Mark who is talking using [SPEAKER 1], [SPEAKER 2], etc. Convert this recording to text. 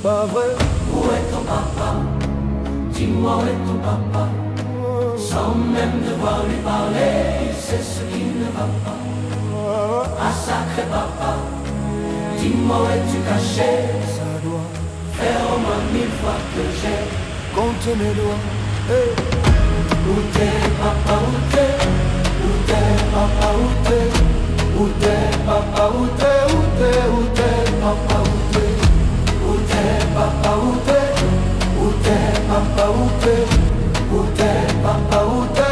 [SPEAKER 1] pas vrai.
[SPEAKER 2] Où est ton papa? Dis-moi où est ton papa? Sans même devoir lui parler, il sait ce qui ne va pas. Ah sacré papa, dis-moi où es-tu caché?
[SPEAKER 1] Ça doit
[SPEAKER 2] Faire au moins 1000 fois que j'ai
[SPEAKER 1] compter mes doigts. Hey.
[SPEAKER 2] Où t'es papa, où t'es? Où t'es papa, où t'es? Où t'es papa, où t'es? Où t'es, où t'es papa, où t'es? Où t'es papa, où t'es? Où t'es papa, où t'es? Où t'es papa, où t'es?